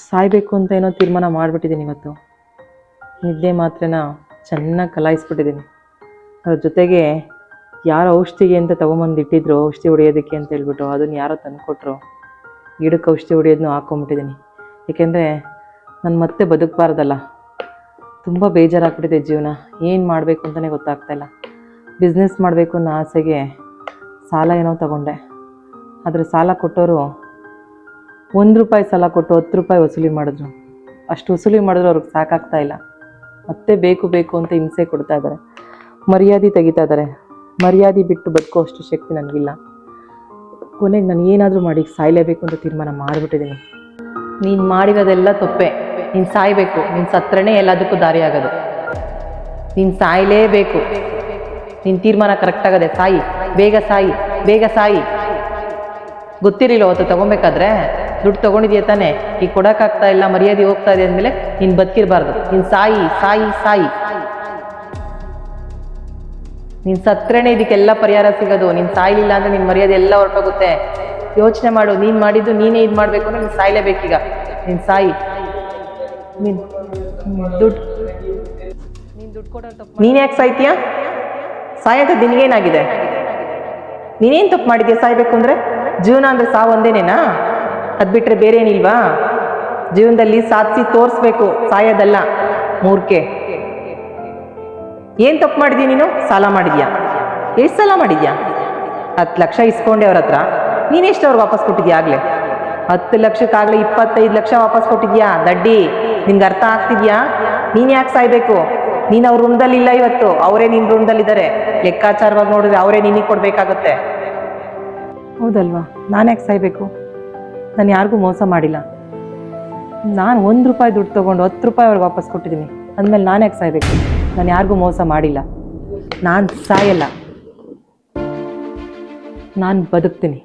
ಸಾಯಬೇಕು ಅಂತ ಏನೋ ತೀರ್ಮಾನ ಮಾಡಿಬಿಟ್ಟಿದ್ದೀನಿ ಇವತ್ತು. ನಿದ್ದೆ ಮಾತ್ರೆನ ಚೆನ್ನಾಗಿ ಕಲಾಯಿಸ್ಬಿಟ್ಟಿದ್ದೀನಿ. ಅದ್ರ ಜೊತೆಗೆ ಯಾರೋ ಔಷಧಿಗೆ ಅಂತ ತೊಗೊಂಬಂದು ಇಟ್ಟಿದ್ರು, ಔಷಧಿ ಹೊಡೆಯೋದಕ್ಕೆ ಅಂತ ಹೇಳ್ಬಿಟ್ಟು ಅದನ್ನು ಯಾರೋ ತಂದುಕೊಟ್ರು. ಗಿಡಕ್ಕೆ ಔಷಧಿ ಹೊಡೆಯೋದನ್ನು ಹಾಕ್ಕೊಂಬಿಟ್ಟಿದ್ದೀನಿ. ಏಕೆಂದರೆ ನಾನು ಮತ್ತೆ ಬದುಕಬಾರ್ದಲ್ಲ. ತುಂಬ ಬೇಜಾರಾಗ್ಬಿಟ್ಟಿದೆ ಜೀವನ. ಏನು ಮಾಡಬೇಕು ಅಂತಲೇ ಗೊತ್ತಾಗ್ತಾಯಿಲ್ಲ. ಬಿಸ್ನೆಸ್ ಮಾಡಬೇಕು ಅನ್ನೋ ಆಸೆಗೆ ಸಾಲ ಏನೋ ತಗೊಂಡೆ. ಆದರೆ ಸಾಲ ಕೊಟ್ಟವರು ₹1 ಸಾಲ ಕೊಟ್ಟು ₹10 ವಸೂಲಿ ಮಾಡಿದ್ರು. ಅಷ್ಟು ವಸೂಲಿ ಮಾಡಿದ್ರು ಅವ್ರಿಗೆ ಸಾಕಾಗ್ತಾ ಇಲ್ಲ. ಮತ್ತೆ ಬೇಕು ಬೇಕು ಅಂತ ಹಿಂಸೆ ಕೊಡ್ತಾ ಇದ್ದಾರೆ. ಮರ್ಯಾದೆ ತೆಗಿತಾ ಇದ್ದಾರೆ. ಮರ್ಯಾದೆ ಬಿಟ್ಟು ಬದುಕೋ ಅಷ್ಟು ಶಕ್ತಿ ನನಗಿಲ್ಲ. ಕೊನೆಗೆ ನಾನು ಏನಾದರೂ ಮಾಡಿ ಸಾಯಲೇಬೇಕು ಅಂತ ತೀರ್ಮಾನ ಮಾಡಿಬಿಟ್ಟಿದ್ದೀನಿ. ನೀನು ಮಾಡಿರೋದೆಲ್ಲ ತಪ್ಪೆ. ನೀನು ಸಾಯಬೇಕು. ನೀನು ಸತ್ತರೇ ಎಲ್ಲದಕ್ಕೂ ದಾರಿ ಆಗೋದು. ನೀನು ಸಾಯಲೇಬೇಕು. ನಿನ್ನ ತೀರ್ಮಾನ ಕರೆಕ್ಟ್ ಆಗದೆ. ಸಾಯಿ, ಬೇಗ ಸಾಯಿ, ಬೇಗ ಸಾಯಿ. ಗೊತ್ತಿರಲಿಲ್ಲ ಅವತ್ತು ತೊಗೊಬೇಕಾದ್ರೆ ದುಡ್ಡು ತೊಗೊಂಡಿದ್ಯಾ ತಾನೆ, ಈಗ ಕೊಡೋಕ್ಕಾಗ್ತಾ ಇಲ್ಲ, ಮರ್ಯಾದೆ ಹೋಗ್ತಾ ಇದೆ ಅಂದಮೇಲೆ ನೀನು ಬದುಕಿರಬಾರ್ದು. ನೀನು ಸಾಯಿ ಸಾಯಿ ಸಾಯಿ. ನೀನು ಸತ್ತರೇನೆ ಇದಕ್ಕೆಲ್ಲ ಪರಿಹಾರ ಸಿಗೋದು. ನೀನು ಸಾಯಲಿಲ್ಲ ಅಂದರೆ ನಿನ್ನ ಮರ್ಯಾದೆ ಎಲ್ಲ ಹೊರಟೋಗುತ್ತೆ. ಯೋಚನೆ ಮಾಡು. ನೀನು ಮಾಡಿದ್ದು ನೀನೇ ಇದು ಮಾಡಬೇಕು ಅಂದರೆ ನೀನು ಸಾಯಲೇಬೇಕೀಗ. ನೀನು ಸಾಯಿ. ನೀನು ದುಡ್ಡು ಕೊಡೋ ನೀನು ಯಾಕೆ ಸಾಯ್ತೀಯ? ಸಾಯೋದು ನಿನಗೇನಾಗಿದೆ? ನೀನೇನು ತಪ್ಪು ಮಾಡಿದ್ಯಾ ಸಾಯ್ಬೇಕು ಅಂದರೆ? ಜೀವನ ಅಂದರೆ ಸಾವು ಒಂದೇನೇನಾ? ಅದು ಬಿಟ್ಟರೆ ಬೇರೆ ಏನಿಲ್ವಾ? ಜೀವನದಲ್ಲಿ ಸಾಧಿಸಿ ತೋರಿಸ್ಬೇಕು, ಸಾಯೋದಲ್ಲ. ಮೂರ್ಖೆ. ಏನು ತಪ್ಪು ಮಾಡಿದ್ಯಾ ನೀನು? ಸಾಲ ಮಾಡಿದ್ಯಾ? ಎಷ್ಟು ಸಾಲ ಮಾಡಿದ್ಯಾ? 10 ಲಕ್ಷ ಇಸ್ಕೊಂಡೆ ಅವ್ರ ಹತ್ರ. ನೀನೆಷ್ಟು ಅವ್ರಿಗೆ ವಾಪಸ್ ಕೊಟ್ಟಿದ್ಯಾ? ಆಗಲೇ 10 ಲಕ್ಷಕ್ಕಾಗಲೇ 25 ಲಕ್ಷ ವಾಪಸ್ ಕೊಟ್ಟಿದ್ಯಾ? ದಡ್ಡಿ, ನಿನ್ಗೆ ಅರ್ಥ ಆಗ್ತಿದ್ಯಾ? ನೀನು ಯಾಕೆ ಸಾಯ್ಬೇಕು? ನೀನು ಅವ್ರ ಋಣದಲ್ಲಿ ಇಲ್ಲ ಇವತ್ತು. ಅವರೇ ನಿನ್ನ ಋಣದಲ್ಲಿದ್ದಾರೆ. ಲೆಕ್ಕಾಚಾರವಾಗಿ ನೋಡಿದ್ರೆ ಅವರೇ ನಿನಗೆ ಕೊಡಬೇಕಾಗತ್ತೆ. ಹೌದಲ್ವಾ? ನಾನು ಯಾಕೆ ಸಾಯ್ಬೇಕು? ನಾನು ಯಾರಿಗೂ ಮೋಸ ಮಾಡಿಲ್ಲ. ನಾನು ₹1 ದುಡ್ಡು ತೊಗೊಂಡು ₹10 ಅವ್ರಿಗೆ ವಾಪಸ್ ಕೊಟ್ಟಿದ್ದೀನಿ ಅಂದಮೇಲೆ ನಾನು ಯಾಕೆ ಸಾಯ್ಬೇಕು? ನಾನು ಯಾರಿಗೂ ಮೋಸ ಮಾಡಿಲ್ಲ. ನಾನು ಸಾಯಲ್ಲ. ನಾನು ಬದುಕ್ತೀನಿ.